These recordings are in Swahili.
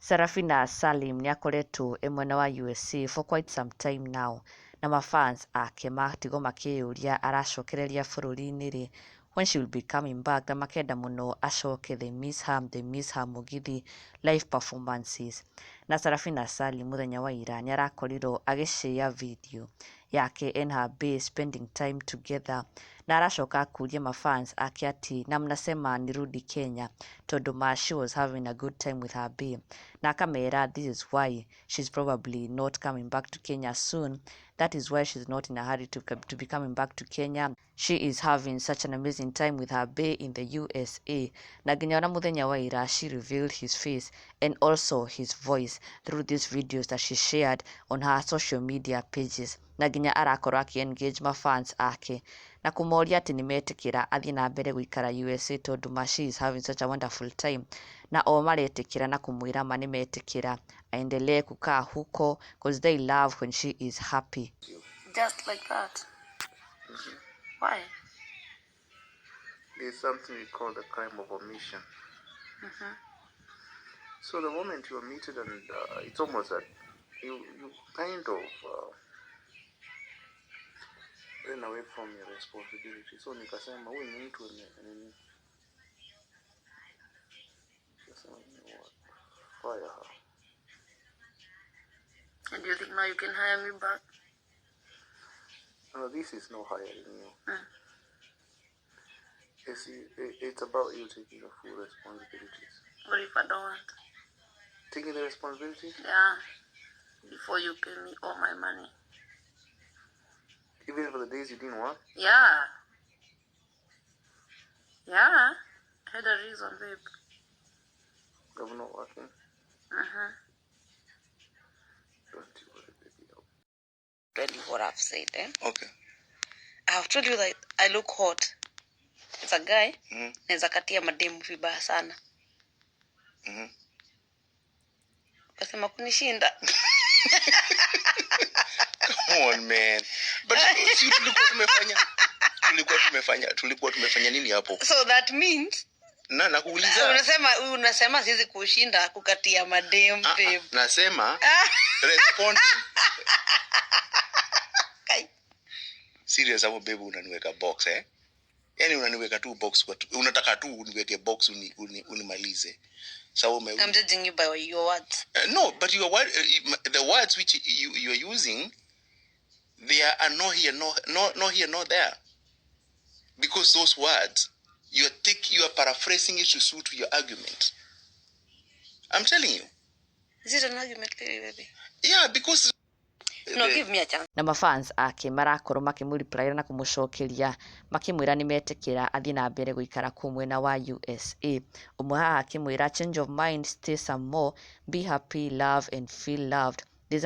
Sarafina Salim nĩakoretwo mwena wa USA for quite some time now, na mafans ake matigo makĩyũria aracokereria bũrũri-inĩ rĩ, when she will be coming back, na makenda mũno acoke. They miss her Mugithi live performances. Na Sarafina Salim mũthenya wa ira nĩarakorirwo agĩshare video yake and her bae spending time together, na aracoka akũria mafans ake ati na mnasema nirudi Kenya tondũ she was having a good time with her bae, na akamera this is why she's probably not coming back to Kenya soon. That is why she's not in a hurry to be coming back to Kenya. She is having such an amazing time with her bae in the USA. Na nginya ona muthenya wa ira she revealed his face and also his voice through these videos that she shared on her social media pages. Na nginya arakorwo aki-engage mafans ake na kũmoria atĩ nĩmetĩkĩra athiĩ na mbere gũikara USA tondũ she is having such a wonderful time, na o maretĩkĩra na kũmwĩra ma nĩmetĩkĩra aendelee kukaa huko because they love when she is happy. Just like that. Why? There's something we call the crime of omission. So the moment you omitted, and it's almost that you kind of ran away from your responsibility. So nikasema huyu ni mtu nini, fire her. And do you think now you can hire me back? No, this is no hiring you. It's about you taking the full responsibilities. What if I don't want? Taking the responsibility? Yeah. Before you pay me all my money. Even for the days you didn't work? Yeah. Yeah. I had a reason, babe. I'm not working? Don't you worry, baby. Tell you what I've said, eh? Okay. I've told you that I look hot. As a guy, naweza katia mademu vibaya sana. Kasema kunishinda. Come on, man. But tulikuwa tumefanya nini hapo? So that means nakuuliza. Unasema siwezi kushinda kukatia mademu, babe. Nasema respond. Serious hapo babe, unaniweka box yani unaniweka tu box unataka tu uniweke box unimalize. So I'm judging you by your words. No, but the words which you are using, they are no here no there, because those words you are paraphrasing it to suit your argument. I'm telling you. Is it an argument, baby? Yeah, because no, give me a chance. Na mafans ake marakorwo makimureply na kumucokeria makimwira nimetikira athi na mbere guikara ku mwena wa USA. Umwe haha akimwira change of mind, stay some more, be happy, love and feel loved. There's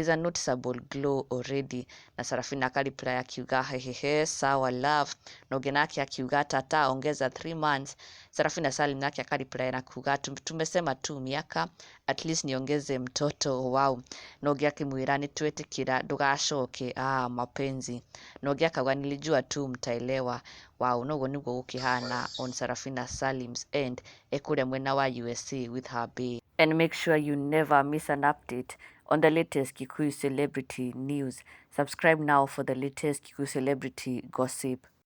a noticeable glow already. Na Sarafina akareply akiuga hehehe sawa love. Na ũngĩ nake akiuga tata ongeza 3 months. Sarafina Salim nake akareply na kuuga tumesema tu miaka, at least niongeze mtoto. Wow. Na ũngĩ akimwira nitwetĩkĩra ndũgacoke mapenzi. Na ũngĩ akauga nilijua tu mtaelewa. Wow, noguo niguo gũkĩhana on Sarafina Salim's end ekũrĩa mwena wa USA with her bae. And make sure you never miss an update on the latest Kikuyu celebrity news. Subscribe now for the latest Kikuyu celebrity gossip.